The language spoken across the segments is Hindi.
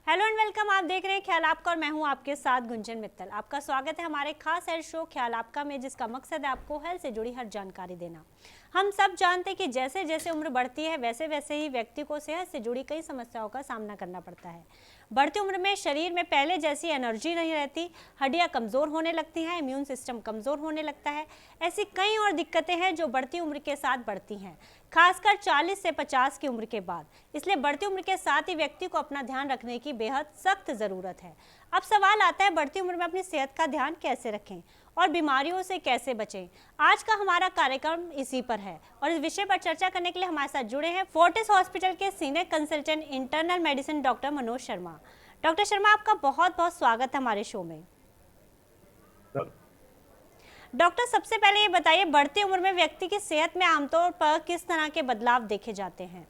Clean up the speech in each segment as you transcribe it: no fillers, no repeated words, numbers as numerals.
Hello and welcome. आप देख रहे हैं ख्याल आपका और मैं हूं आपके साथ गुंजन मित्तल। आपका स्वागत है हमारे खास हेल्थ शो ख्याल आपका में, जिसका मकसद है आपको हेल्थ से जुड़ी हर जानकारी देना। हम सब जानते हैं कि जैसे जैसे उम्र बढ़ती है वैसे वैसे ही व्यक्ति को सेहत से जुड़ी कई समस्याओं का सामना करना पड़ता है। बढ़ती उम्र में शरीर में पहले जैसी एनर्जी नहीं रहती, हड्डियां कमज़ोर होने लगती हैं, इम्यून सिस्टम कमज़ोर होने लगता है। ऐसी कई और दिक्कतें हैं जो बढ़ती उम्र के साथ बढ़ती हैं, खासकर 40 से 50 की उम्र के बाद। इसलिए बढ़ती उम्र के साथ ही व्यक्ति को अपना ध्यान रखने की बेहद सख्त ज़रूरत है। अब सवाल आता है, बढ़ती उम्र में अपनी सेहत का ध्यान कैसे रखें और बीमारियों से कैसे बचें। आज का हमारा कार्यक्रम इसी पर है और इस विषय पर चर्चा करने के लिए हमारे साथ जुड़े हैं फोर्टिस हॉस्पिटल के senior consultant internal medicine doctor Manoj Sharma. Doctor Sharma, आपका बहुत बहुत स्वागत है हमारे शो में। डॉक्टर, सबसे पहले ये बताइए, बढ़ती उम्र में व्यक्ति की सेहत में आमतौर पर किस तरह के बदलाव देखे जाते हैं?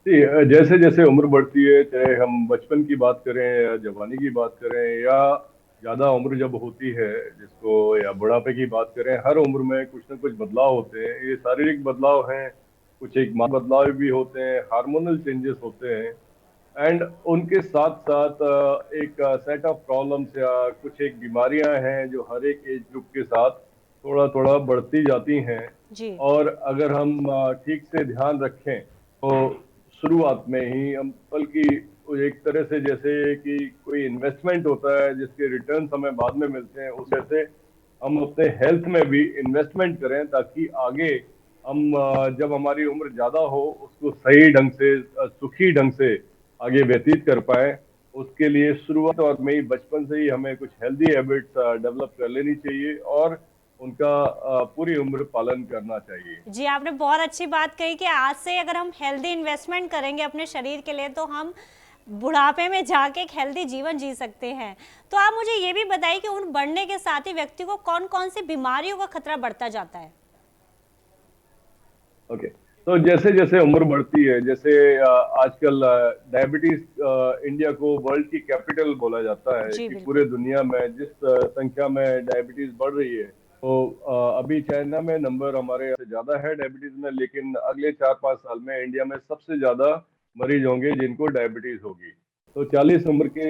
जैसे जैसे उम्र बढ़ती है, चाहे हम बचपन की बात करें या जवानी की बात करें या ज्यादा उम्र जब होती है जिसको, या बुढ़ापे की बात करें, हर उम्र में कुछ ना कुछ बदलाव होते हैं। ये शारीरिक बदलाव हैं, कुछ एक बदलाव भी होते हैं, हार्मोनल चेंजेस होते हैं। एंड उनके साथ साथ एक सेट ऑफ प्रॉब्लम्स या कुछ एक बीमारियां हैं जो हर एक एज ग्रुप के साथ थोड़ा थोड़ा बढ़ती जाती हैं। जी। और अगर हम ठीक से ध्यान रखें तो शुरुआत में ही हम, बल्कि एक तरह से जैसे कि कोई इन्वेस्टमेंट होता है जिसके रिटर्न हमें बाद में मिलते हैं, उस जैसे हम अपने हेल्थ में भी इन्वेस्टमेंट करें ताकि आगे हम जब हमारी उम्र ज्यादा हो उसको सही ढंग से, सुखी ढंग से आगे व्यतीत कर पाए। उसके लिए शुरुआत और में ही, बचपन से ही हमें कुछ हेल्दी हैबिट्स डेवलप कर लेनी चाहिए और उनका पूरी उम्र पालन करना चाहिए। जी, आपने बहुत अच्छी बात कही कि आज से अगर हम हेल्दी इन्वेस्टमेंट करेंगे अपने शरीर के लिए तो हम बुढ़ापे में जाके एक हेल्दी जीवन जी सकते हैं। तो आप मुझे ये भी बताइए कि उम्र बढ़ने के साथ ही व्यक्ति को कौन कौन सी बीमारियों का खतरा बढ़ता जाता है? ओके, तो जैसे जैसे उम्र बढ़ती है, जैसे आजकल डायबिटीज, इंडिया को वर्ल्ड की कैपिटल बोला जाता है जी कि पूरे बिल्कुल। दुनिया में जिस संख्या में डायबिटीज बढ़ रही है, तो अभी चाइना में नंबर हमारे यहाँ से ज्यादा है डायबिटीज में, लेकिन अगले 4-5 साल में इंडिया में सबसे ज्यादा मरीज होंगे जिनको डायबिटीज होगी। तो 40 उम्र के,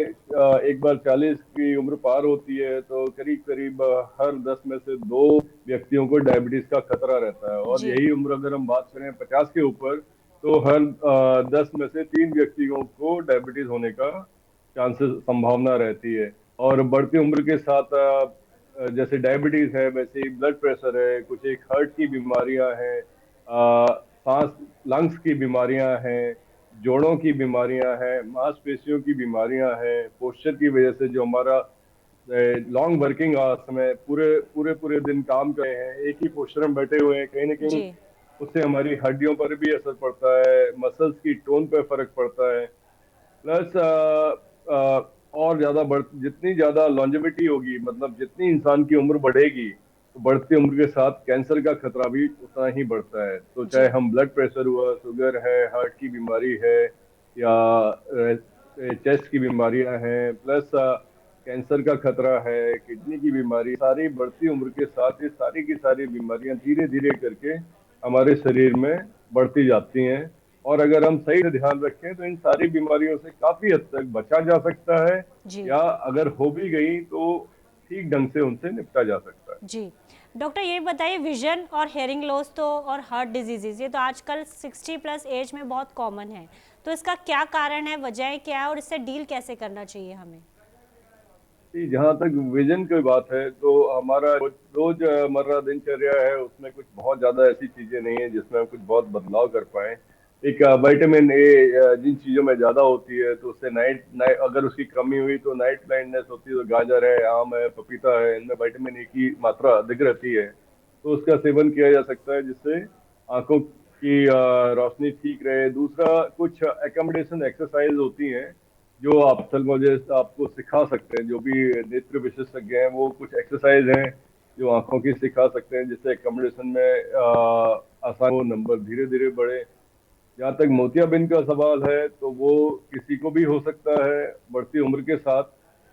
एक बार 40 की उम्र पार होती है तो करीब करीब हर 10 में से 2 व्यक्तियों को डायबिटीज का खतरा रहता है। और जी। यही उम्र अगर हम बात करें 50 के ऊपर, तो हर 10 में से 3 व्यक्तियों को डायबिटीज होने का चांसेस, संभावना रहती है। और बढ़ती उम्र के साथ जैसे डायबिटीज है, वैसे ही ब्लड प्रेशर है, कुछ एक हार्ट की बीमारियां हैं, सांस, लंग्स की बीमारियां हैं, जोड़ों की बीमारियां हैं, मांसपेशियों की बीमारियां हैं, पोस्चर की वजह से जो हमारा लॉन्ग वर्किंग आवर्स में पूरे पूरे पूरे दिन काम कर रहे हैं, एक ही पोस्चर में बैठे हुए हैं, कहीं ना कहीं जी। उससे हमारी हड्डियों पर भी असर पड़ता है, मसल्स की टोन पर फर्क पड़ता है। प्लस और ज्यादा बढ़, जितनी ज्यादा लॉन्जेविटी होगी, मतलब जितनी इंसान की उम्र बढ़ेगी, तो बढ़ती उम्र के साथ कैंसर का खतरा भी उतना ही बढ़ता है। तो चाहे जी। हम ब्लड प्रेशर हुआ, शुगर है, हार्ट की बीमारी है, या चेस्ट की बीमारियां हैं, प्लस कैंसर का खतरा है, किडनी की बीमारी, सारी बढ़ती उम्र के साथ ये सारी की सारी बीमारियां धीरे धीरे करके हमारे शरीर में बढ़ती जाती हैं। और अगर हम सही से ध्यान रखें तो इन सारी बीमारियों से काफी हद तक बचा जा सकता है, जी। या अगर हो भी गई तो ठीक ढंग से उनसे निपटा जा सकता है। जी। डॉक्टर, ये बताइए, विजन और हेयरिंग लॉस तो और हार्ट डिजीजेज ये तो आजकल 60 प्लस एज में बहुत कॉमन है। तो इसका क्या कारण है, वजह क्या है और इससे डील कैसे करना चाहिए हमें? जहाँ तक विजन की बात है, तो हमारा रोजमर्रा दिनचर्या है, उसमें कुछ बहुत ज्यादा ऐसी चीजें नहीं है जिसमें हम कुछ बहुत बदलाव कर पाए। एक विटामिन ए जिन चीजों में ज्यादा होती है तो उससे नाइट नाइट अगर उसकी कमी हुई तो नाइट ब्लाइंडनेस होती है। तो गाजर है, आम है, पपीता है, इनमें विटामिन ए की मात्रा अधिक रहती है, तो उसका सेवन किया जा सकता है जिससे आंखों की रोशनी ठीक रहे। दूसरा, कुछ एकोमोडेशन एक्सरसाइज होती हैं जो आप ऑप्थेल्मोलॉजिस्ट आपको सिखा सकते हैं, जो भी नेत्र विशेषज्ञ हैं, वो कुछ एक्सरसाइज हैं जो आंखों की सिखा सकते हैं जिससे एकोमोडेशन में आसान हो, नंबर धीरे धीरे बढ़े। जहाँ तक मोतियाबिंद का सवाल है, तो वो किसी को भी हो सकता है बढ़ती उम्र के साथ,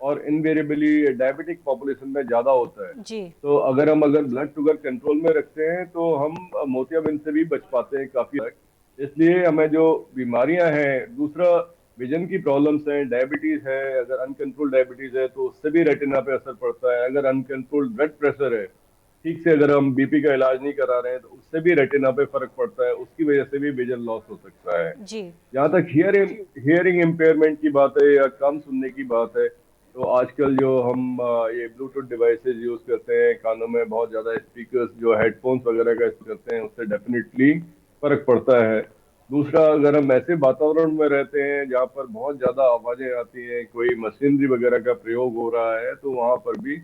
और इनवेरिएबली डायबिटिक पॉपुलेशन में ज्यादा होता है। जी। तो अगर ब्लड शुगर कंट्रोल में रखते हैं तो हम मोतियाबिंद से भी बच पाते हैं काफी हद तक। इसलिए हमें जो बीमारियां हैं, दूसरा विजन की प्रॉब्लम्स हैं, डायबिटीज है, अगर अनकंट्रोल्ड डायबिटीज है तो उससे भी रेटिना पे असर पड़ता है। अगर अनकंट्रोल्ड ब्लड प्रेशर है, ठीक से अगर हम बीपी का इलाज नहीं करा रहे हैं तो उससे भी रेटिना पे फर्क पड़ता है, उसकी वजह से भी विजन लॉस हो सकता है। जी। जहाँ तक हियरिंग इम्पेयरमेंट की बात है या कम सुनने की बात है, तो आजकल जो हम ये ब्लूटूथ डिवाइसेस यूज करते हैं, कानों में बहुत ज्यादा स्पीकर्स जो हेडफोन्स वगैरह का इस्तेमाल करते हैं, उससे डेफिनेटली फर्क पड़ता है। दूसरा, अगर हम ऐसे वातावरण में रहते हैं जहाँ पर बहुत ज्यादा आवाजें आती हैं, कोई मशीनरी वगैरह का प्रयोग हो रहा है, तो वहां पर भी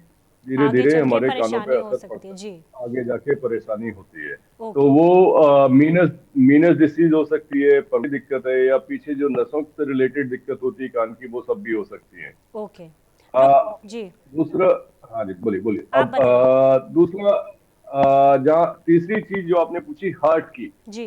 धीरे आगे धीरे चल के हमारे कानों पे परेशानी हो असर सकती है। पड़ता जी। है, आगे जाके परेशानी होती है। तो ओके। वो मीनस मीनस डिसीज हो सकती है, पगड़ी दिक्कत है, या पीछे जो नसों से रिलेटेड दिक्कत होती है कान की, वो सब भी हो सकती है। ओके। आ, जी। दूसरा, हाँ जी बोलिए बोलिए। आप अब बताइए। दूसरा, जहाँ तीसरी चीज जो आपने पूछी हार्ट की, जी।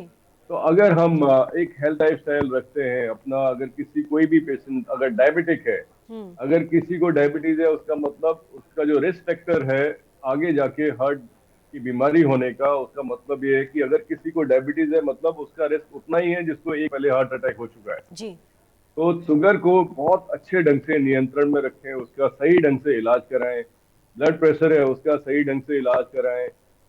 तो अगर हम एक हेल्थ लाइफ स्टाइल रखते हैं अपना, अगर किसी कोई भी पेशेंट अगर डायबिटिक है, हम्म। अगर किसी को डायबिटीज है, उसका मतलब उसका जो रिस्क फैक्टर है आगे जाके हार्ट की बीमारी होने का, उसका मतलब ये है कि अगर किसी को डायबिटीज है मतलब उसका रिस्क उतना ही है जिसको एक पहले हार्ट अटैक हो चुका है। जी। तो शुगर को बहुत अच्छे ढंग से नियंत्रण में रखें, उसका सही ढंग से इलाज कराएं। ब्लड प्रेशर है, उसका सही ढंग से इलाज कराएं।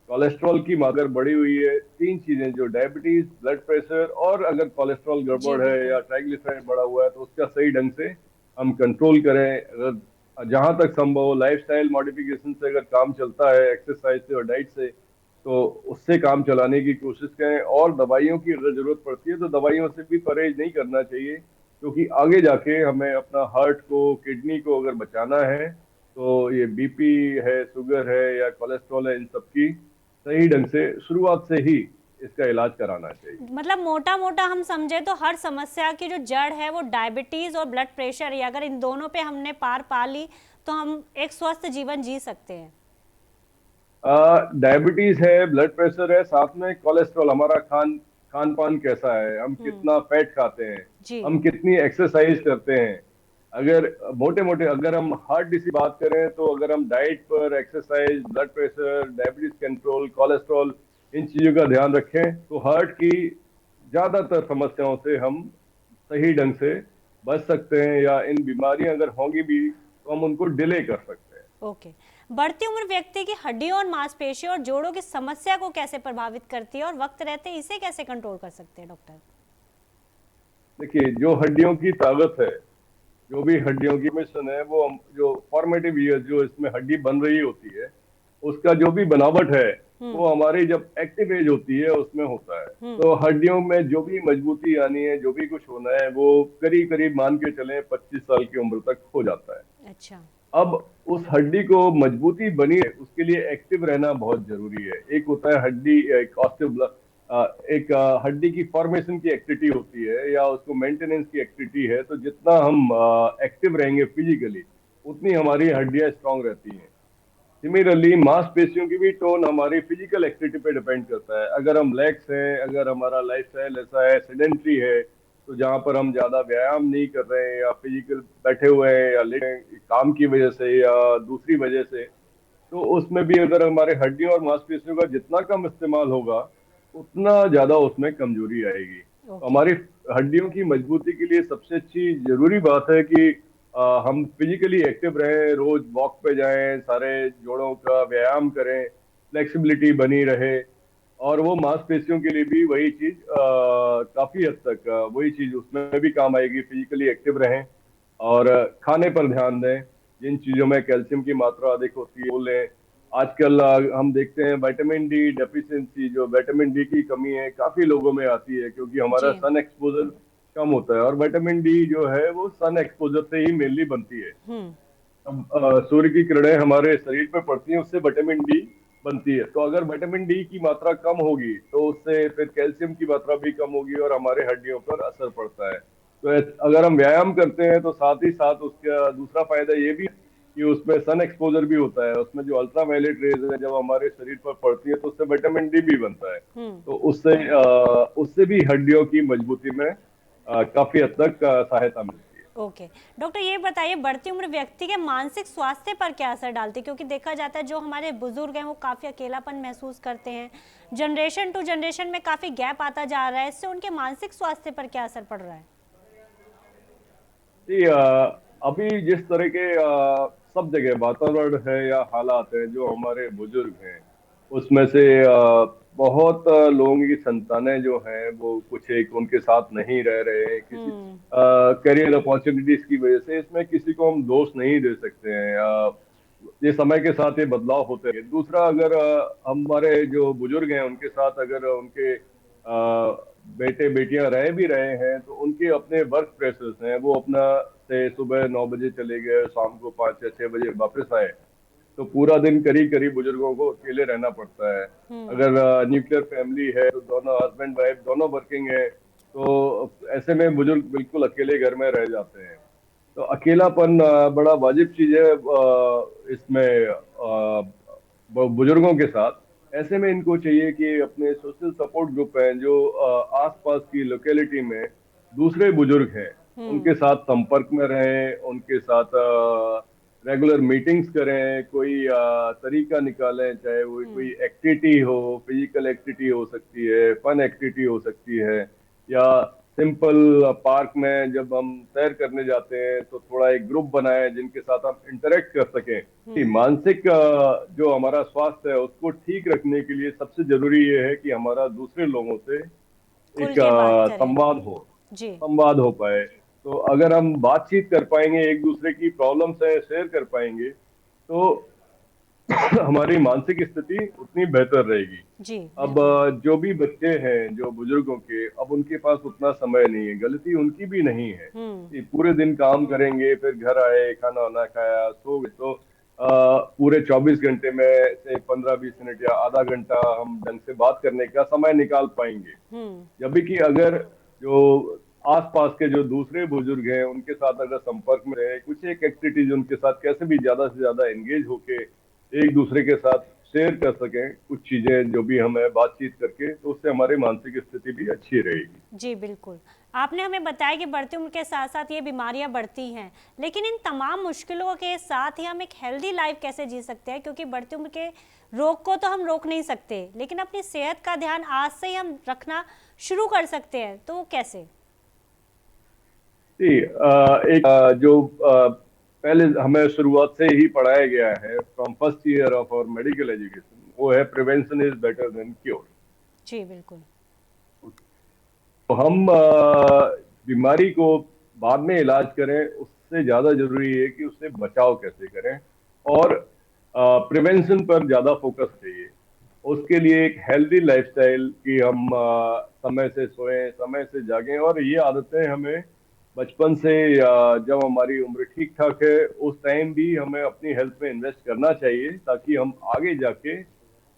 कोलेस्ट्रॉल की मात्रा बढ़ी हुई है, तीन चीजें जो डायबिटीज, ब्लड प्रेशर, और अगर कोलेस्ट्रॉल जी गड़बड़ है बिल्कुल। या ट्राइग्लिसराइड बढ़ा हुआ है तो उसका सही ढंग से हम कंट्रोल करें। अगर जहां तक संभव हो लाइफस्टाइल मॉडिफिकेशन से अगर काम चलता है, एक्सरसाइज से और डाइट से, तो उससे काम चलाने की कोशिश करें। और दवाइयों की अगर जरूरत पड़ती है तो दवाइयों से भी परहेज नहीं करना चाहिए, क्योंकि आगे जाके हमें अपना हार्ट को, किडनी को अगर बचाना है, तो ये बीपी है, शुगर है या कोलेस्ट्रॉल है, इन सब की सही ढंग से शुरुआत से ही इसका इलाज कराना चाहिए। मतलब मोटा मोटा हम समझे तो हर समस्या की जो जड़ है वो डायबिटीज और ब्लड प्रेशर है, अगर इन दोनों पे हमने पार पा ली तो हम एक स्वस्थ जीवन जी सकते हैं। डायबिटीज है, ब्लड प्रेशर है, साथ में कोलेस्ट्रॉल, हमारा खान पान कैसा है, हम कितना फैट खाते हैं, जी। हम कितनी एक्सरसाइज करते हैं। अगर मोटे मोटे अगर हम हार्ट डिसीज की बात करें, तो अगर हम डाइट पर, exercise, blood pressure, diabetes control, cholesterol, इन चीजों का ध्यान रखें तो हार्ट की ज्यादातर समस्याओं से हम सही ढंग से बच सकते हैं, या इन बीमारियां अगर होंगी भी तो हम उनको डिले कर सकते हैं। ओके। बढ़ती उम्र व्यक्ति की हड्डियों और मांसपेशियों और जोड़ों की समस्या को कैसे प्रभावित करती है और वक्त रहते इसे कैसे कंट्रोल कर सकते हैं डॉक्टर? देखिए, जो हड्डियों की ताकत है, जो भी हड्डियों की मिशन है, वो जो फॉर्मेटिव ईयर्स जो इसमें हड्डी बन रही होती है, उसका जो भी बनावट है, हम्म। वो हमारी जब एक्टिव एज होती है उसमें होता है। हम्म। तो हड्डियों में जो भी मजबूती आनी है, जो भी कुछ होना है, वो करीब करीब मान के चलें 25 साल की उम्र तक हो जाता है। अच्छा। अब उस हड्डी को मजबूती बनी है, उसके लिए एक्टिव रहना बहुत जरूरी है। एक होता है हड्डी, एक हड्डी की फॉर्मेशन की एक्टिविटी होती है, या उसको मेंटेनेंस की एक्टिविटी है। तो जितना हम एक्टिव रहेंगे फिजिकली, उतनी हमारी हड्डियां स्ट्रांग रहती हैं। सिमिलरली मांसपेशियों की भी टोन हमारी फिजिकल एक्टिविटी पे डिपेंड करता है। अगर हम लेग्स हैं, अगर हमारा लाइफस्टाइल ऐसा है, सेडेंट्री है, तो जहाँ पर हम ज्यादा व्यायाम नहीं कर रहे हैं, या फिजिकल बैठे हुए हैं या लेटे हैं काम की वजह से या दूसरी वजह से, तो उसमें भी अगर हमारे हड्डियों और मांसपेशियों का जितना कम इस्तेमाल होगा, उतना ज्यादा उसमें कमजोरी आएगी। तो ओके। हमारी हड्डियों की मजबूती के लिए सबसे अच्छी जरूरी बात है कि हम फिजिकली एक्टिव रहें, रोज वॉक पे जाएं, सारे जोड़ों का व्यायाम करें, फ्लेक्सिबिलिटी बनी रहे। और वो मांसपेशियों के लिए भी वही चीज काफी हद तक वही चीज उसमें भी काम आएगी, फिजिकली एक्टिव रहें। और खाने पर ध्यान दें, जिन चीजों में कैल्शियम की मात्रा अधिक होती है वो लें। आजकल हम देखते हैं विटामिन डी डेफिशिएंसी, जो विटामिन डी की कमी है काफी लोगों में आती है, क्योंकि हमारा जी। सन एक्सपोजर कम होता है, और विटामिन डी जो है वो सन एक्सपोजर से ही मेनली बनती है। हम्म। अब सूर्य की किरणें हमारे शरीर पे पड़ती हैं, उससे विटामिन डी बनती है। तो अगर विटामिन डी की मात्रा कम होगी तो उससे फिर कैल्शियम की मात्रा भी कम होगी और हमारे हड्डियों पर असर पड़ता है। तो अगर हम व्यायाम करते हैं तो साथ ही साथ उसका दूसरा फायदा ये भी है कि उसमें सन एक्सपोजर भी होता है। उसमें जो अल्ट्रा वायलेट रेज है जब हमारे शरीर पर पड़ती है तो उससे विटामिन डी भी बनता है। हम्म। तो उससे भी हड्डियों की मजबूती में काफी हद तक सहायता मिलती है। ओके। डॉक्टर ये बताइए बढ़ती उम्र व्यक्ति के मानसिक स्वास्थ्य पर क्या असर डालती है, क्योंकि देखा जाता है जो हमारे बुजुर्ग हैं वो काफ़ी अकेलापन महसूस करते हैं, जनरेशन टू जनरेशन में काफ़ी गैप आता जा रहा है, इससे उनके मानसिक स्वास्थ्य पर क्या असर पड़ रहा है? जी, अभी जिस तरह के सब जगह वातावरण है या हालात है, जो हमारे बुजुर्ग हैं उसमें से बहुत लोगों की संतानें जो हैं वो कुछ एक उनके साथ नहीं रह रहे हैं किसी हम्म। करियर अपॉर्चुनिटीज की वजह से। इसमें किसी को हम दोष नहीं दे सकते हैं। ये समय के साथ ये बदलाव होते हैं। दूसरा, अगर हमारे जो बुजुर्ग हैं उनके साथ अगर उनके बेटे बेटियां रह भी रहे हैं तो उनके अपने वर्क प्रेशर्स हैं। वो अपना से सुबह 9 बजे चले गए, शाम को 5 या 6 बजे वापस आए, तो पूरा दिन करीब करीब बुजुर्गों को अकेले रहना पड़ता है। हम्म। अगर न्यूक्लियर फैमिली है तो दोनों हस्बैंड वाइफ दोनों वर्किंग है, तो ऐसे में बुजुर्ग बिल्कुल अकेले घर में रह जाते हैं। तो अकेलापन बड़ा वाजिब चीज है इसमें बुजुर्गों के साथ। ऐसे में इनको चाहिए कि अपने सोशल सपोर्ट ग्रुप हैं जो आसपास की लोकेलिटी में दूसरे बुजुर्ग हैं हम्म। उनके साथ संपर्क में रहें, उनके साथ रेगुलर मीटिंग्स करें, कोई तरीका निकालें, चाहे वो कोई हम्म। एक्टिविटी हो, फिजिकल एक्टिविटी हो सकती है, फन एक्टिविटी हो सकती है, या सिंपल पार्क में जब हम सैर करने जाते हैं तो थोड़ा एक ग्रुप बनाएं जिनके साथ हम इंटरेक्ट कर सकें। कि हम्म। मानसिक जो हमारा स्वास्थ्य है उसको ठीक रखने के लिए सबसे जरूरी ये है कि हमारा दूसरे लोगों से खुल एक के बात करें। जी। संवाद हो पाए। तो अगर हम बातचीत कर पाएंगे, एक दूसरे की प्रॉब्लम्स है शेयर कर पाएंगे, तो हमारी मानसिक स्थिति उतनी बेहतर रहेगी। जी अब बिल्कुल। जो भी बच्चे हैं जो बुजुर्गों के, अब उनके पास उतना समय नहीं है, गलती उनकी भी नहीं है। हम्म। ये पूरे दिन काम करेंगे, फिर घर आए, खाना वाना खाया, सो गए, तो पूरे 24 घंटे में से 15-20 मिनट या आधा घंटा हम ढंग से बात करने का समय निकाल पाएंगे। हम्म। जब कि अगर जो आसपास के जो दूसरे बुजुर्ग हैं उनके साथ अगर संपर्क में रहे, कुछ एक एक्टिविटीज उनके साथ कैसे भी ज्यादा से ज्यादा एंगेज होके एक दूसरे के साथ शेयर कर सकें कुछ चीजें जो भी हमें बातचीत करके, तो उससे हमारी मानसिक स्थिति भी अच्छी रहेगी। जी बिल्कुल। आपने हमें बताया कि बढ़ती उम्र के साथ साथ ये बीमारियां बढ़ती हैं, लेकिन इन तमाम मुश्किलों के साथ ही हम एक हेल्दी लाइफ कैसे जी सकते हैं? क्योंकि बढ़ती उम्र के रोग को तो हम रोक नहीं सकते, लेकिन अपनी सेहत का ध्यान आज से ही हम रखना शुरू कर सकते हैं, तो वो कैसे? जी, एक जो पहले हमें शुरुआत से ही पढ़ाया गया है from first year of our medical education, वो है prevention is better than cure. जी बिल्कुल। तो हम बीमारी को बाद में इलाज करें, उससे ज्यादा जरूरी है कि उससे बचाव कैसे करें, और प्रिवेंशन पर ज्यादा फोकस चाहिए। उसके लिए एक हेल्दी लाइफस्टाइल की हम समय से सोएं, समय से जागें, और ये आदतें हमें बचपन से या जब हमारी उम्र ठीक ठाक है उस टाइम भी हमें अपनी हेल्थ में इन्वेस्ट करना चाहिए, ताकि हम आगे जाके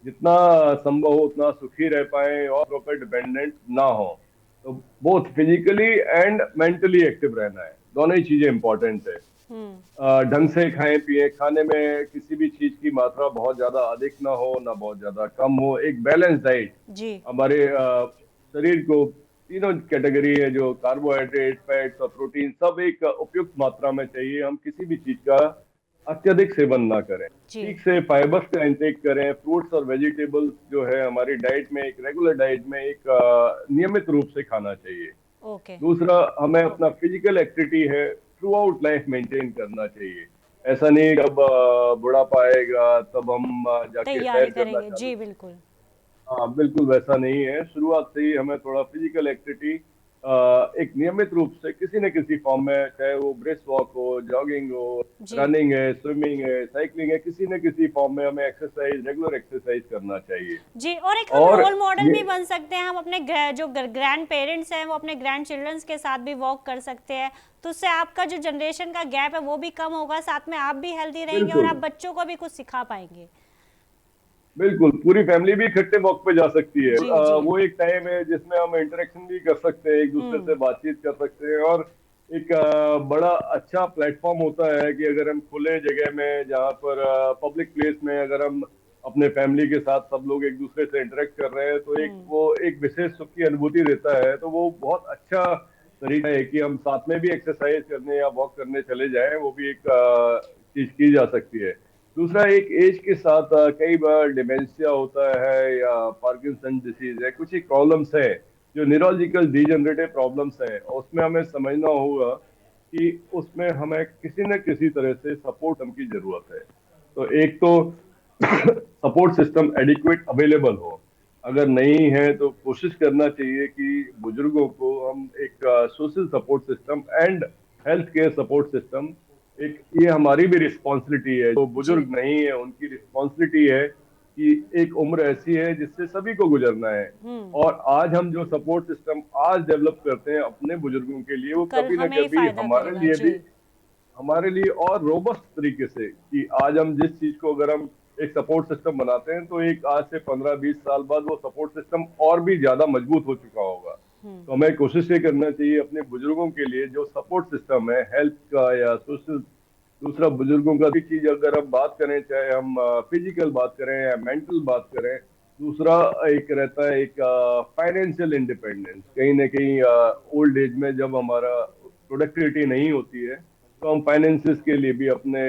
जितना संभव हो उतना सुखी रह पाए और ऊपर डिपेंडेंट ना हो। तो both physically and mentally active रहना है, दोनों ही चीजें इंपॉर्टेंट है। हम्म। ढंग से खाएं पिए, खाने में किसी भी चीज की मात्रा बहुत ज्यादा अधिक ना हो ना बहुत ज्यादा कम हो, एक बैलेंस डाइट जी। हमारे शरीर को तीनों कैटेगरी है जो कार्बोहाइड्रेट, फैट्स और प्रोटीन, सब एक उपयुक्त मात्रा में चाहिए। हम किसी भी चीज का अत्यधिक सेवन ना करें, जी। ठीक से फाइबर्स का इंटेक करें, फ्रूट्स और वेजिटेबल्स जो है हमारी डाइट में, एक रेगुलर डाइट में एक नियमित रूप से खाना चाहिए। ओके। दूसरा, हमें अपना फिजिकल एक्टिविटी है थ्रू आउट लाइफ मेंटेन करना चाहिए। ऐसा नहीं कि अब बुढ़ापा आएगा तब हम जाके तैयारी सैर करना करेंगे, चालू जी करें। बिल्कुल। हाँ, बिल्कुल वैसा नहीं है। शुरुआत से ही हमें थोड़ा फिजिकल एक्टिविटी एक नियमित रूप से किसी न किसी फॉर्म में, चाहे वो ब्रिस्क वॉक हो, जॉगिंग हो, जी। रनिंग है, स्विमिंग है, साइकिलिंग है, किसी न किसी फॉर्म में हमें एक्सरसाइज, रेगुलर एक्सरसाइज करना चाहिए। जी, और एक हम और रोल मॉडल ये भी बन सकते हैं। हम अपने जो ग्रैंड पेरेंट्स हैं वो अपने ग्रैंड चिल्ड्रंस के साथ भी वॉक कर सकते हैं, तो उससे आपका जो जनरेशन का गैप है वो भी कम होगा, साथ में आप भी हेल्दी रहेंगे और बिल्कुल आप बच्चों को भी कुछ सिखा पाएंगे। बिल्कुल पूरी फैमिली भी इकट्ठे वॉक पे जा सकती है। जी। जी। वो एक टाइम है जिसमें हम इंटरेक्शन भी कर सकते हैं, एक दूसरे से हम्म। बातचीत कर सकते हैं, और एक बड़ा अच्छा प्लेटफॉर्म होता है कि अगर हम खुले जगह में, जहाँ पर पब्लिक प्लेस में अगर हम अपने फैमिली के साथ सब लोग एक दूसरे से इंटरेक्ट कर रहे हैं, तो एक हम्म। वो एक विशेष सुख की अनुभूति देता है। तो वो बहुत अच्छा तरीका है कि हम साथ में भी एक्सरसाइज करने या वॉक करने चले जाएं, वो भी एक चीज की जा सकती है। दूसरा, एक एज के साथ कई बार डिमेंशिया होता है या पार्किंसन डिसीज है, कुछ एक प्रॉब्लम्स है जो न्यूरोलॉजिकल डीजनरेटिव प्रॉब्लम्स है, और उसमें हमें समझना होगा कि उसमें हमें किसी न किसी तरह से सपोर्ट की जरूरत है। तो एक तो सपोर्ट सिस्टम एडिक्वेट अवेलेबल हो, अगर नहीं है तो कोशिश करना चाहिए कि बुजुर्गों को हम एक social support system and health care support system, एक ये हमारी भी रिस्पॉन्सिबिलिटी है। जो जी। बुजुर्ग नहीं है उनकी रिस्पॉन्सिबिलिटी है कि एक उम्र ऐसी है जिससे सभी को गुजरना है, हम्म। और आज हम जो सपोर्ट सिस्टम आज डेवलप करते हैं अपने बुजुर्गों के लिए, वो कल कभी ना हमें ही कभी फायदा करेगा। जी। हमारे लिए और रोबस्ट तरीके से, कि आज हम जिस चीज को अगर हम एक सपोर्ट सिस्टम बनाते हैं तो एक आज से 15-20 साल बाद वो सपोर्ट सिस्टम और भी ज्यादा मजबूत हो चुका होगा। तो हमें कोशिश ये करना चाहिए अपने बुजुर्गों के लिए जो सपोर्ट सिस्टम है हेल्थ का या सोशल, दूसरा बुजुर्गों का भी चीज अगर हम बात करें, चाहे हम फिजिकल बात करें या मेंटल बात करें, दूसरा एक रहता है एक फाइनेंशियल इंडिपेंडेंस। कहीं ना कहीं ओल्ड एज में जब हमारा प्रोडक्टिविटी नहीं होती है तो हम फाइनेंसिस के लिए भी अपने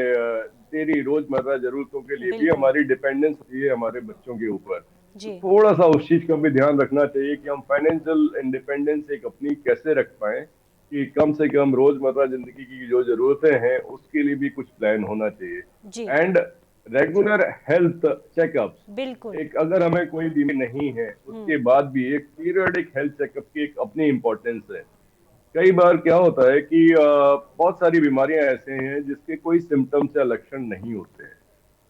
डेली रोजमर्रा जरूरतों के लिए भी बिल्कुल। हमारी डिपेंडेंस होती है हमारे बच्चों के ऊपर। तो जी। थोड़ा सा उस चीज का भी ध्यान रखना चाहिए कि हम फाइनेंशियल इंडिपेंडेंस एक अपनी कैसे रख पाए, कि कम से कम रोजमर्रा जिंदगी की जो जरूरतें हैं उसके लिए भी कुछ प्लान होना चाहिए। जी। एंड रेगुलर हेल्थ चेकअप्स, बिल्कुल। एक अगर हमें कोई बीमारी नहीं है उसके बाद भी एक पीरियडिक हेल्थ चेकअप की एक अपनी इंपॉर्टेंस है। कई बार क्या होता है कि बहुत सारी बीमारियां ऐसे हैं जिसके कोई सिम्टम्स या लक्षण नहीं होते हैं।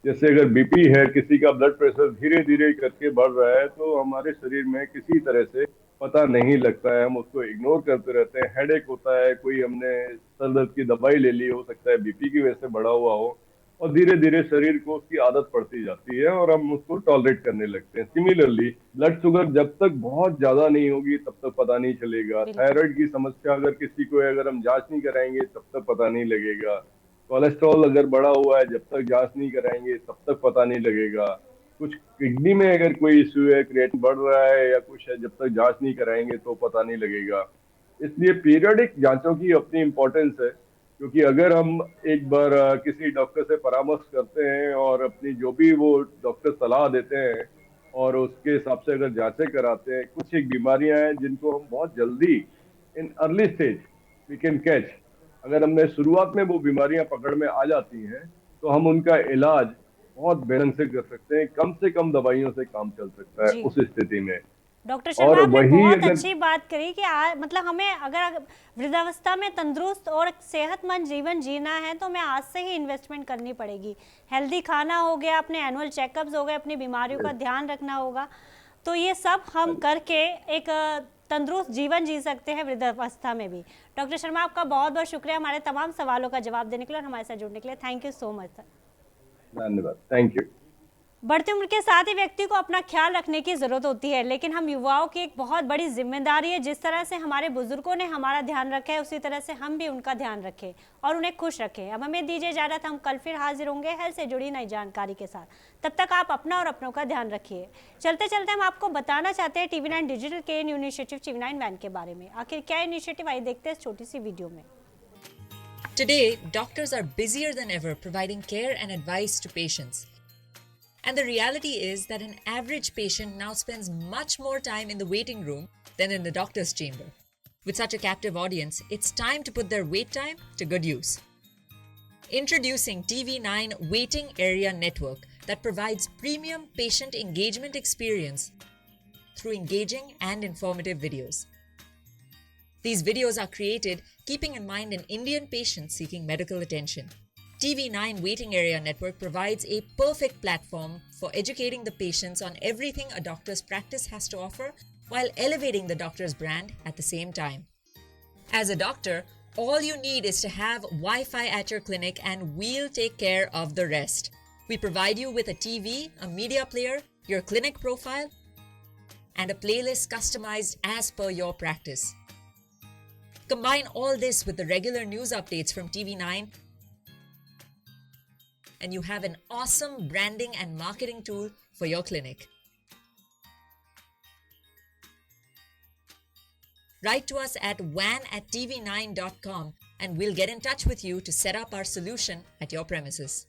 जैसे अगर बीपी है, किसी का ब्लड प्रेशर धीरे धीरे करके बढ़ रहा है तो हमारे शरीर में किसी तरह से पता नहीं लगता है, हम उसको इग्नोर करते रहते हैं। हेडेक होता है, कोई हमने सर दर्द की दवाई ले ली, हो सकता है बीपी की वजह से बढ़ा हुआ हो, और धीरे धीरे शरीर को उसकी आदत पड़ती जाती है और हम उसको टॉलरेट करने लगते हैं। सिमिलरली ब्लड शुगर जब तक बहुत ज्यादा नहीं होगी तब तक पता नहीं चलेगा। बिल्कुल। थायराइड की समस्या अगर किसी को है, अगर हम जांच नहीं कराएंगे तब तक पता नहीं लगेगा। कोलेस्ट्रॉल अगर बढ़ा हुआ है, जब तक जांच नहीं कराएंगे तब तक पता नहीं लगेगा। कुछ किडनी में अगर कोई इश्यू है, क्रिएटिन बढ़ रहा है या कुछ है, जब तक जांच नहीं कराएंगे तो पता नहीं लगेगा। इसलिए पीरियडिक जांचों की अपनी इम्पोर्टेंस है, क्योंकि अगर हम एक बार किसी डॉक्टर से परामर्श करते हैं और अपनी जो भी वो डॉक्टर सलाह देते हैं और उसके हिसाब से अगर जांचें कराते हैं, कुछ एक बीमारियां हैं जिनको हम बहुत जल्दी in early stage we can catch, अगर हमने शुरुआत में वो बीमारियां पकड़ में आ जाती हैं तो हम उनका इलाज बहुत बेढंग से कर सकते हैं, कम से कम दवाइयों से काम चल सकता है जी। उस स्थिति में। डॉक्टर शर्मा, और आपने वही बहुत अगर अच्छी बात करी कि मतलब हमें अगर वृद्धावस्था में तंदुरुस्त और सेहतमंद जीवन जीना है तो हमें आज से ही इन्वेस्टमेंट करनी पड़ेगी। हेल्दी खाना हो गया, अपने एनुअल चेकअप्स हो गए, अपनी बीमारियों का ध्यान रखना होगा। तो ये सब हम करके एक तंदुरुस्त जीवन जी सकते हैं वृद्धावस्था में भी। डॉक्टर शर्मा, आपका बहुत बहुत शुक्रिया हमारे तमाम सवालों का जवाब देने के लिए और हमारे साथ जुड़ने के लिए। Thank you so much. धन्यवाद, थैंक यू। बढ़ती उम्र के साथ ही व्यक्ति को अपना ख्याल रखने की ज़रूरत होती है, लेकिन हम युवाओं की एक बहुत बड़ी जिम्मेदारी है, जिस तरह से हमारे बुजुर्गों ने हमारा ध्यान रखा है उसी तरह से हम भी उनका ध्यान रखें और उन्हें खुश रखें। अब हमें दीजिए इजाज़त, हम कल फिर हाजिर होंगे हेल्थ से जुड़ी नई जानकारी के साथ। तब तक आप अपना और अपनों का ध्यान रखिए। चलते चलते हम आपको बताना चाहते हैं TV9 digital care initiative TV9 van के बारे में। आखिर क्या इनिशिएटिव, आइए देखते हैं इस छोटी सी वीडियो में। Today, doctors are busier than ever providing care and advice to patients. And the reality is that an average patient now spends much more time in the waiting room than in the doctor's chamber. With such a captive audience, it's time to put their wait time to good use. Introducing TV9 Waiting Area Network that provides premium patient engagement experience through engaging and informative videos. These videos are created keeping in mind an Indian patient seeking medical attention. TV9 Waiting Area Network provides a perfect platform for educating the patients on everything a doctor's practice has to offer while elevating the doctor's brand at the same time. As a doctor, all you need is to have Wi-Fi at your clinic and we'll take care of the rest. We provide you with a TV, a media player, your clinic profile, and a playlist customized as per your practice. Combine all this with the regular news updates from TV9 and you have an awesome branding and marketing tool for your clinic. Write to us at van@tv9.com and we'll get in touch with you to set up our solution at your premises.